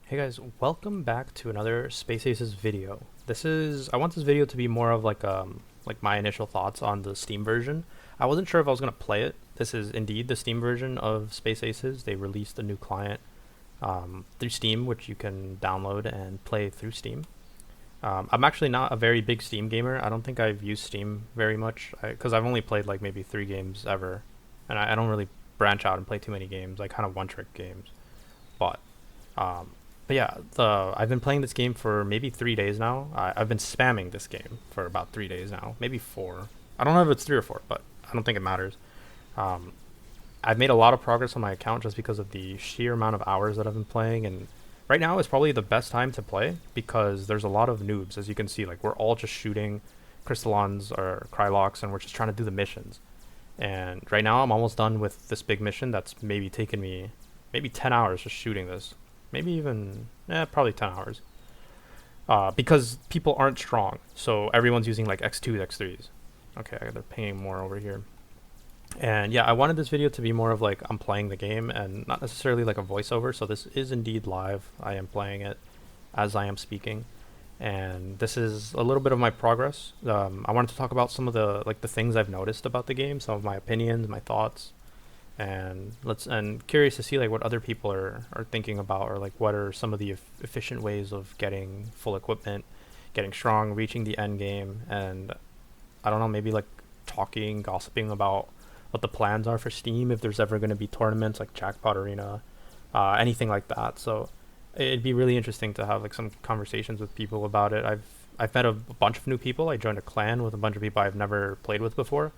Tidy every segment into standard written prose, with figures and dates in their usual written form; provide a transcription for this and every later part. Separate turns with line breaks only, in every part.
Hey guys, welcome back to another Space Aces video. I want this video to be more of like my initial thoughts on the Steam version. I wasn't sure if I was gonna play it. This is indeed the Steam version of Space Aces. They released a new client through Steam, which you can download and play through Steam. I'm actually not a very big Steam gamer. I don't think I've used Steam very much because I've only played like maybe 3 games ever, and I don't really branch out and play too many games, like kind of one-trick games. But um, but yeah, I've been playing this game for maybe 3 days now. I've been spamming this game for about 3 days now, maybe four. I don't know if it's 3 or 4, but I don't think it matters. Um, I've made a lot of progress on my account just because of the sheer amount of hours that I've been playing, and right now is probably the best time to play because there's a lot of noobs, as you can see. Like we're all just shooting crystallons or krylocks, and we're just trying to do the missions. And right now, I'm almost done with this big mission that's maybe taken me maybe 10 hours just shooting this. Maybe even, probably 10 hours. Because people aren't strong. So everyone's using like X2s, X3s. Okay, they're pinging more over here. And yeah, I wanted this video to be more of like I'm playing the game and not necessarily like a voiceover. So this is indeed live. I am playing it as I am speaking. And this is a little bit of my progress. I wanted to talk about some of the things I've noticed about the game, some of my opinions, my thoughts, and curious to see like what other people are thinking about, or like what are some of the efficient ways of getting full equipment, getting strong, reaching the end game, and I don't know, maybe like talking, gossiping about what the plans are for Steam, if there's ever going to be tournaments like Jackpot Arena, anything like that. So it'd be really interesting to have like some conversations with people about it. I've met a bunch of new people. I joined a clan with a bunch of people I've never played with before.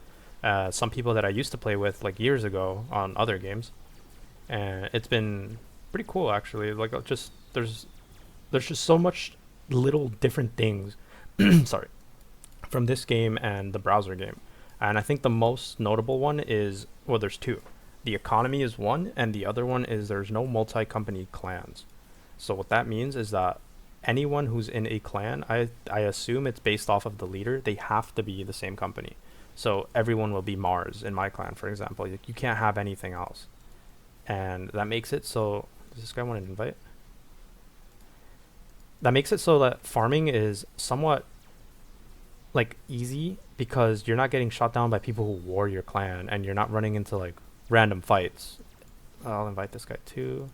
Some people that I used to play with like years ago on other games, and it's been pretty cool actually. Like just there's just so much little different things. Sorry, from this game and the browser game, and I think the most notable one is, well, there's two. The economy is one, and the other one is there's no multi-company clans. So what that means is that anyone who's in a clan, I assume it's based off of the leader. They have to be the same company. So everyone will be Mars in my clan, for example. You can't have anything else. And that makes it so... Does this guy want an invite? That makes it so that farming is somewhat like easy because you're not getting shot down by people who war your clan, and you're not running into like random fights. I'll invite this guy too.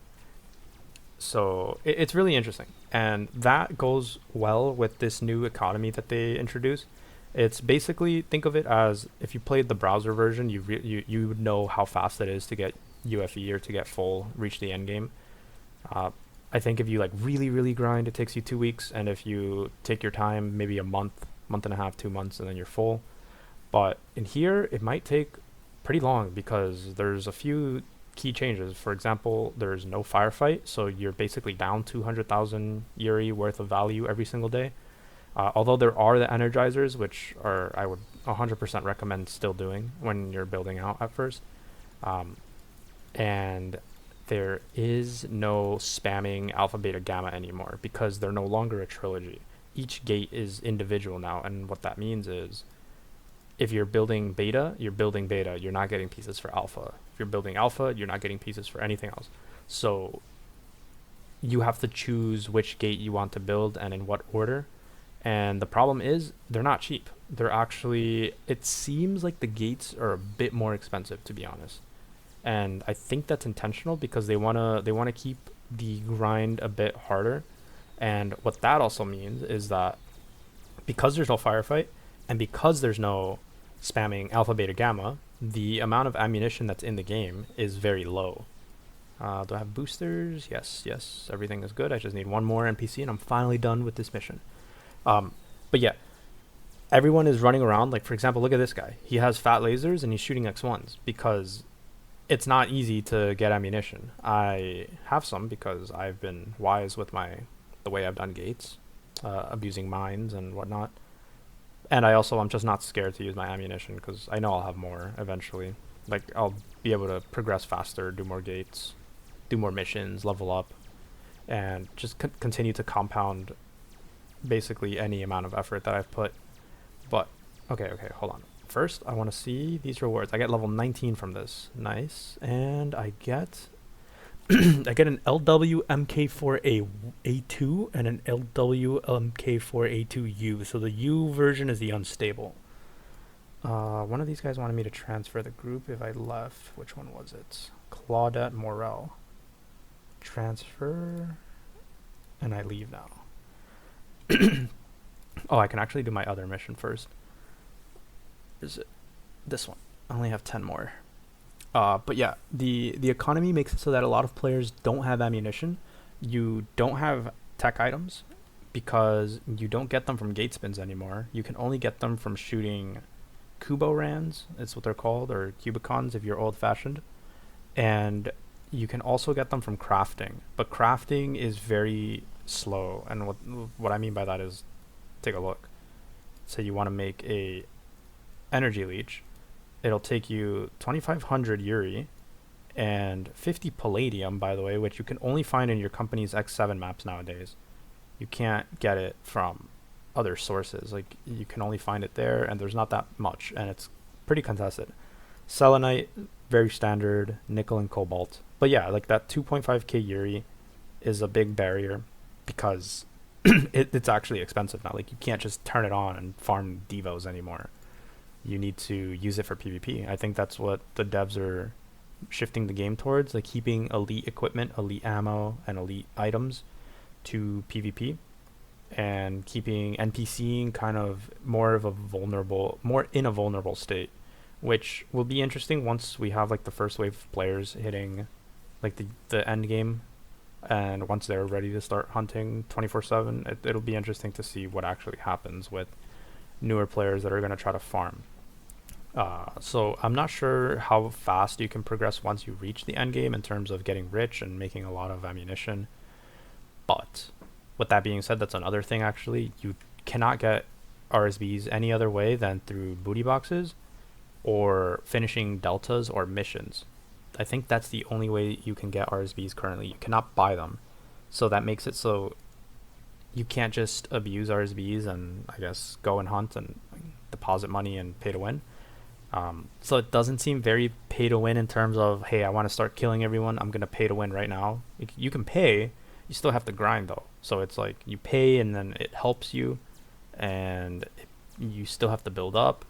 So it's really interesting. And that goes well with this new economy that they introduced. It's basically, think of it as if you played the browser version, you would know how fast it is to get UFE or to get full, reach the end game. I think if you like really grind, it takes you 2 weeks, and if you take your time, maybe a month and a half, 2 months, and then you're full. But in here, it might take pretty long because there's a few key changes. For example, there's no firefight, so you're basically down 200,000 Yuri worth of value every single day. Although there are the energizers, which are I would 100% recommend still doing when you're building out at first. And there is no spamming alpha, beta, gamma anymore because they're no longer a trilogy. Each gate is individual now, and what that means is if you're building beta, you're building beta. You're not getting pieces for alpha. If you're building alpha, you're not getting pieces for anything else. So you have to choose which gate you want to build and in what order. And the problem is they're not cheap. They're actually, it seems like the gates are a bit more expensive, to be honest. And I think that's intentional because they wanna keep the grind a bit harder. And what that also means is that because there's no firefight and because there's no spamming alpha, beta, gamma, the amount of ammunition that's in the game is very low. Do I have boosters? Yes, everything is good. I just need one more NPC and I'm finally done with this mission. But yeah, everyone is running around. Like, for example, look at this guy. He has fat lasers and he's shooting X1s because it's not easy to get ammunition. I have some because I've been wise with the way I've done gates, abusing mines and whatnot. And I'm just not scared to use my ammunition because I know I'll have more eventually. Like, I'll be able to progress faster, do more gates, do more missions, level up, and just continue to compound basically any amount of effort that I've put. But okay, hold on. First, I want to see these rewards. I get level 19 from this. Nice. And I get I get an LW MK4A2 and an LW MK4A2U. So the U version is the unstable. One of these guys wanted me to transfer the group if I left. Which one was it? Claudette Morel. Transfer, and I leave now. Oh, I can actually do my other mission first. Is it this one? I only have 10 more. But yeah, the economy makes it so that a lot of players don't have ammunition. You don't have tech items because you don't get them from gate spins anymore. You can only get them from shooting Kubo Rands, it's what they're called, or Cubicons if you're old-fashioned. And you can also get them from crafting. But crafting is very slow. And what I mean by that is, take a look. Say you want to make a energy leech. It'll take you 2,500 Yuri and 50 Palladium, by the way, which you can only find in your company's X7 maps nowadays. You can't get it from other sources. Like, you can only find it there, and there's not that much, and it's pretty contested. Selenite, very standard, nickel and cobalt. But yeah, like that 2.5k Yuri is a big barrier because it's actually expensive now. Like, you can't just turn it on and farm Devos anymore. You need to use it for PvP. I think that's what the devs are shifting the game towards, like keeping elite equipment, elite ammo, and elite items to PvP, and keeping NPCing kind of more in a vulnerable state, which will be interesting once we have like the first wave of players hitting like the end game, and once they're ready to start hunting 24/7, it'll be interesting to see what actually happens with newer players that are going to try to farm. So I'm not sure how fast you can progress once you reach the end game in terms of getting rich and making a lot of ammunition. But with that being said, that's another thing actually. You cannot get RSBs any other way than through booty boxes or finishing deltas or missions. I think that's the only way you can get RSBs currently. You cannot buy them. So that makes it so you can't just abuse RSBs and I guess go and hunt and deposit money and pay to win. So it doesn't seem very pay to win in terms of, hey, I want to start killing everyone, I'm going to pay to win right now. You can pay, you still have to grind though. So it's like you pay and then it helps you, and you still have to build up.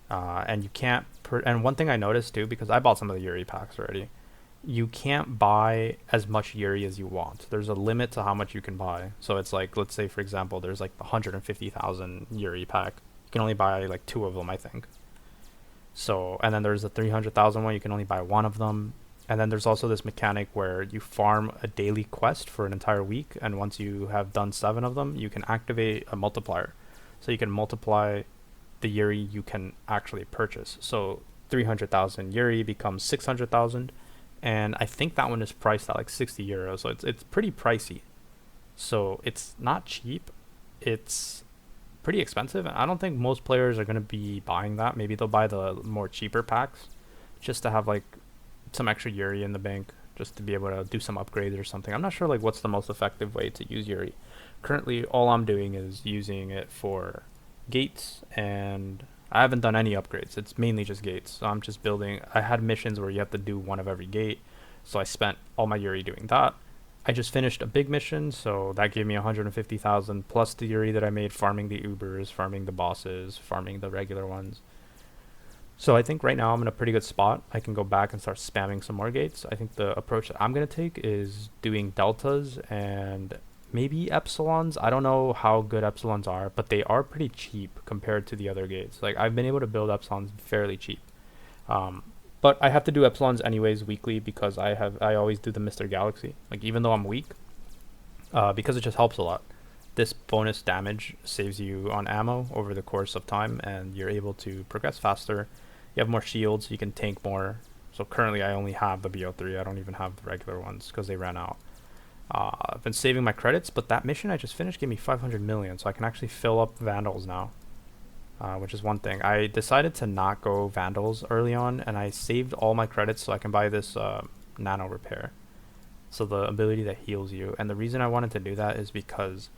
And you can't, and one thing I noticed too, because I bought some of the Yuri packs already, you can't buy as much Yuri as you want. There's a limit to how much you can buy. So it's like, let's say for example, there's like the 150,000 Yuri pack. You can only buy like 2 of them, I think. So, and then there's the 300,000 one, you can only buy 1 of them. And then there's also this mechanic where you farm a daily quest for an entire week, and once you have done 7 of them, you can activate a multiplier. So you can multiply the Yuri you can actually purchase. So 300,000 Yuri becomes 600,000, and I think that one is priced at like 60 euros, so it's pretty pricey. So it's not cheap, it's pretty expensive, and I don't think most players are going to be buying that. Maybe they'll buy the more cheaper packs just to have like some extra Yuri in the bank, just to be able to do some upgrades or something. I'm not sure like what's the most effective way to use Yuri. Currently all I'm doing is using it for gates, and I haven't done any upgrades. It's mainly just gates. So I'm just building. I had missions where you have to do 1 of every gate, so I spent all my Yuri doing that. I just finished a big mission, so that gave me 150,000 plus the Yuri that I made farming the Ubers, farming the bosses, farming the regular ones. So I think right now I'm in a pretty good spot. I can go back and start spamming some more gates. I think the approach that I'm going to take is doing deltas and maybe epsilons. I don't know how good epsilons are, but they are pretty cheap compared to the other gates. Like, I've been able to build epsilons fairly cheap. But I have to do epsilons anyways weekly because I always do the Mr. Galaxy. Like, even though I'm weak, because it just helps a lot. This bonus damage saves you on ammo over the course of time, and you're able to progress faster. You have more shields, you can tank more. So currently I only have the BO3, I don't even have the regular ones because they ran out. I've been saving my credits, but that mission I just finished gave me 500 million, so I can actually fill up Vandals now. Which is one thing. I decided to not go Vandals early on, and I saved all my credits so I can buy this Nano Repair. So the ability that heals you. And the reason I wanted to do that is because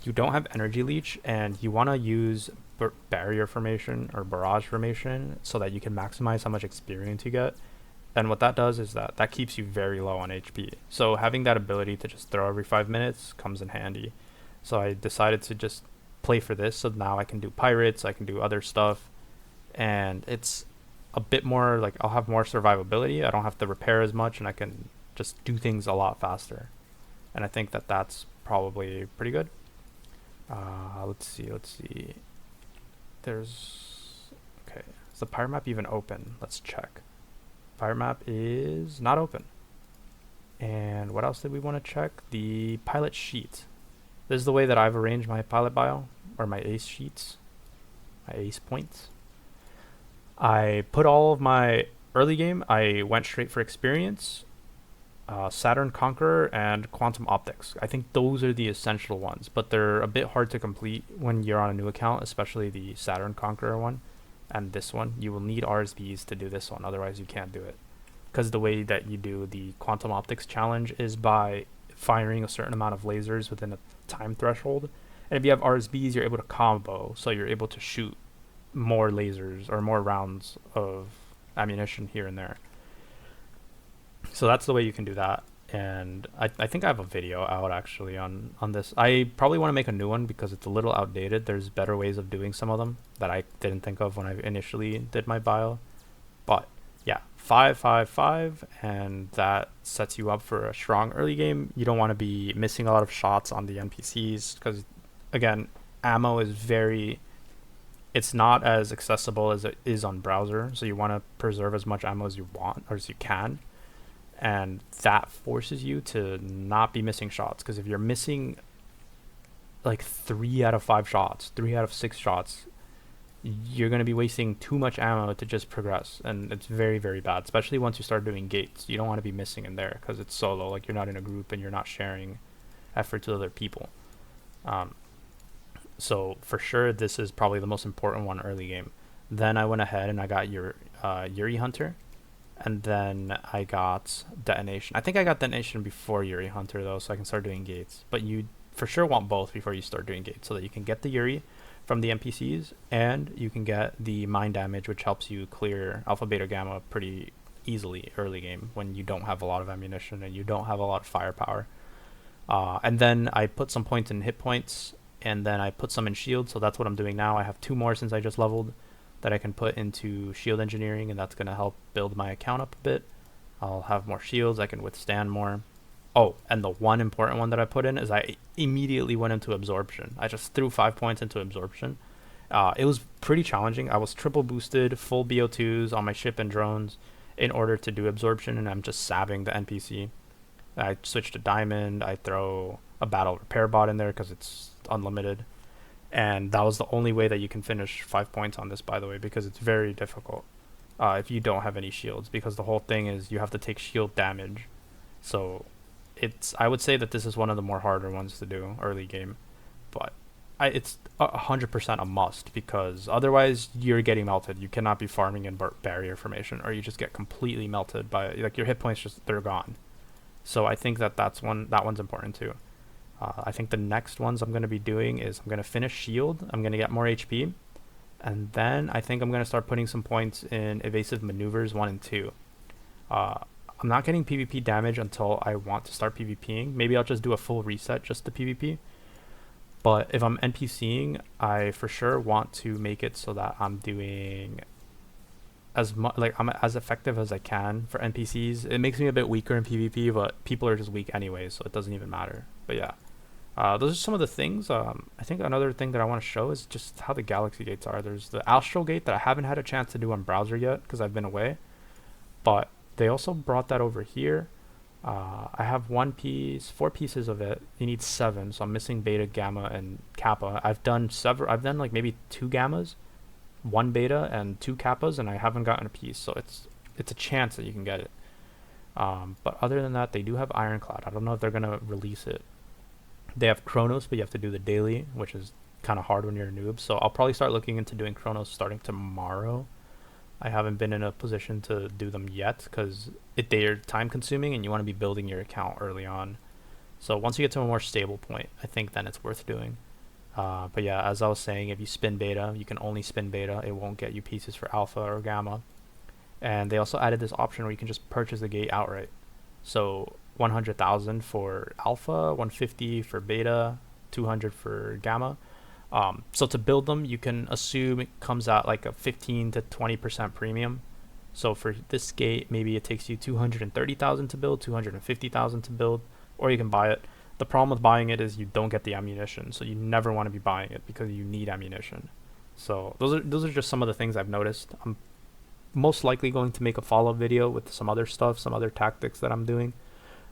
you don't have Energy Leech, and you want to use Barrier Formation or Barrage Formation so that you can maximize how much experience you get. And what that does is that keeps you very low on HP. So having that ability to just throw every 5 minutes comes in handy. So I decided to just play for this. So now I can do pirates, I can do other stuff, and it's a bit more like I'll have more survivability. I don't have to repair as much, and I can just do things a lot faster. And I think that that's probably pretty good. Let's see. There's okay. Is the pirate map even open? Let's check. Pirate map is not open. And what else did we want to check? The pilot sheet. This is the way that I've arranged my pilot bio, or my ace sheets, my ace points. I put all of my early game, I went straight for experience, Saturn Conqueror, and Quantum Optics. I think those are the essential ones, but they're a bit hard to complete when you're on a new account, especially the Saturn Conqueror one and this one. You will need RSBs to do this one, otherwise you can't do it. Because the way that you do the Quantum Optics challenge is by firing a certain amount of lasers within a time threshold. And if you have RSBs, you're able to combo, so you're able to shoot more lasers or more rounds of ammunition here and there. So that's the way you can do that. And I think I have a video out actually on this. I probably want to make a new one because it's a little outdated. There's better ways of doing some of them that I didn't think of when I initially did my bio. But yeah, 5-5-5, and that sets you up for a strong early game. You don't want to be missing a lot of shots on the NPCs because, again, ammo is it's not as accessible as it is on browser, so you want to preserve as much ammo as you want or as you can, and that forces you to not be missing shots, because if you're missing like 3 out of 5 shots, 3 out of 6 shots, you're going to be wasting too much ammo to just progress, and it's very, very bad, especially once you start doing gates. You don't want to be missing in there because it's solo, like you're not in a group and you're not sharing efforts with other people. So for sure, this is probably the most important one early game. Then I went ahead and I got your Yuri Hunter, and then I got Detonation. I think I got Detonation before Yuri Hunter though, so I can start doing gates. But you for sure want both before you start doing gates, so that you can get the Yuri from the NPCs and you can get the mine damage, which helps you clear Alpha, Beta, Gamma pretty easily early game when you don't have a lot of ammunition and you don't have a lot of firepower. And then I put some points in hit points, and then I put some in shield, so that's what I'm doing now. I have 2 more since I just leveled that I can put into shield engineering, and that's going to help build my account up a bit. I'll have more shields, I can withstand more. Oh, and the one important one that I put in is I immediately went into absorption. I just threw 5 points into absorption. It was pretty challenging. I was triple boosted, full BO2s on my ship and drones in order to do absorption, and I'm just sabbing the NPC. I switch to diamond, I throw a battle repair bot in there because it's unlimited, and that was the only way that you can finish 5 points on this, by the way, because it's very difficult if you don't have any shields, because the whole thing is you have to take shield damage. So I would say that this is one of the more harder ones to do early game, but it's 100% a must, because otherwise you're getting melted. You cannot be farming in barrier formation, or you just get completely melted by, like, your hit points they're gone. So I think that one's important too. I think the next ones I'm going to be doing is I'm going to finish shield, I'm going to get more HP, and then I think I'm going to start putting some points in evasive maneuvers 1 and 2. I'm not getting PvP damage until I want to start PvPing. Maybe I'll just do a full reset just to PvP. But if I'm NPCing, I for sure want to make it so that I'm doing I'm as effective as I can for NPCs. It makes me a bit weaker in PvP, but people are just weak anyway, so it doesn't even matter. But yeah, those are some of the things. I think another thing that I want to show is just how the galaxy gates are. There's the Astral Gate that I haven't had a chance to do on browser yet because I've been away, but they also brought that over here. I have 4 pieces of it. You need 7, so I'm missing Beta, Gamma, and Kappa. I've done like maybe 2 Gammas, 1 Beta, and 2 Kappas, and I haven't gotten a piece, so it's a chance that you can get it. But other than that, they do have Ironclad. I don't know if they're gonna release it. They have Chronos, but you have to do the daily, which is kind of hard when you're a noob. So I'll probably start looking into doing Chronos starting tomorrow. I haven't been in a position to do them yet because they're time consuming and you want to be building your account early on. So once you get to a more stable point, I think then it's worth doing. But yeah, as I was saying, if you spin Beta, you can only spin Beta. It won't get you pieces for Alpha or Gamma. And they also added this option where you can just purchase the gate outright. So 100,000 for alpha, 150 for beta, 200 for gamma. So to build them, you can assume it comes out like a 15 to 20% premium. So for this gate, maybe it takes you 230,000 to build, 250,000 to build, or you can buy it. The problem with buying it is you don't get the ammunition, so you never want to be buying it because you need ammunition. So those are just some of the things I've noticed. I'm most likely going to make a follow-up video with some other stuff, some other tactics that I'm doing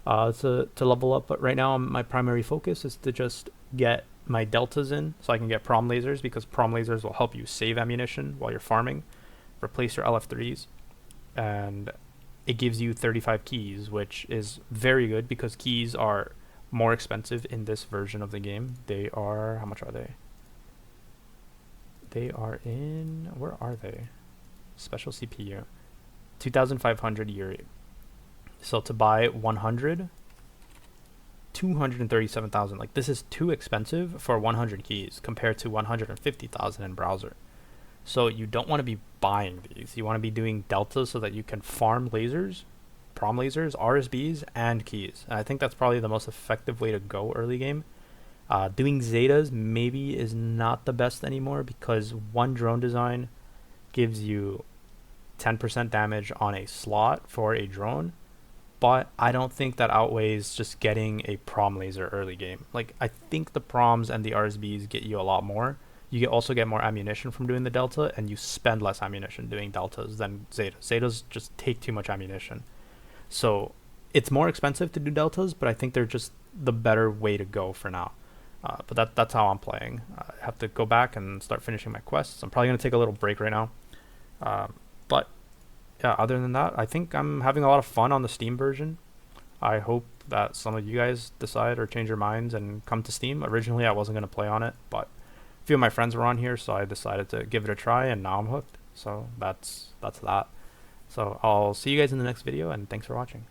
to level up. But right now, my primary focus is to just get my deltas in so I can get prom lasers, because prom lasers will help you save ammunition while you're farming, replace your LF3s, and it gives you 35 keys, which is very good because keys are more expensive in this version of the game. They are, how much are they? They are in, where are they? Special CPU, 2,500 Yuri. So to buy 100, 237,000. Like, this is too expensive for 100 keys compared to 150,000 in browser. So you don't want to be buying these. You want to be doing deltas so that you can farm lasers, prom lasers, RSBs, and keys. And I think that's probably the most effective way to go early game. Doing zetas maybe is not the best anymore because one drone design gives you 10% damage on a slot for a drone, but I don't think that outweighs just getting a prom laser early game. Like, I think the proms and the RSBs get you a lot more. You also get more ammunition from doing the delta, and you spend less ammunition doing deltas than zetas. Zetas just take too much ammunition. So it's more expensive to do deltas, but I think they're just the better way to go for now. But that's how I'm playing. I have to go back and start finishing my quests. I'm probably going to take a little break right now. But yeah, other than that, I think I'm having a lot of fun on the Steam version. I hope that some of you guys decide or change your minds and come to Steam. Originally, I wasn't going to play on it, but a few of my friends were on here, so I decided to give it a try, and now I'm hooked. So that's that. So I'll see you guys in the next video, and thanks for watching.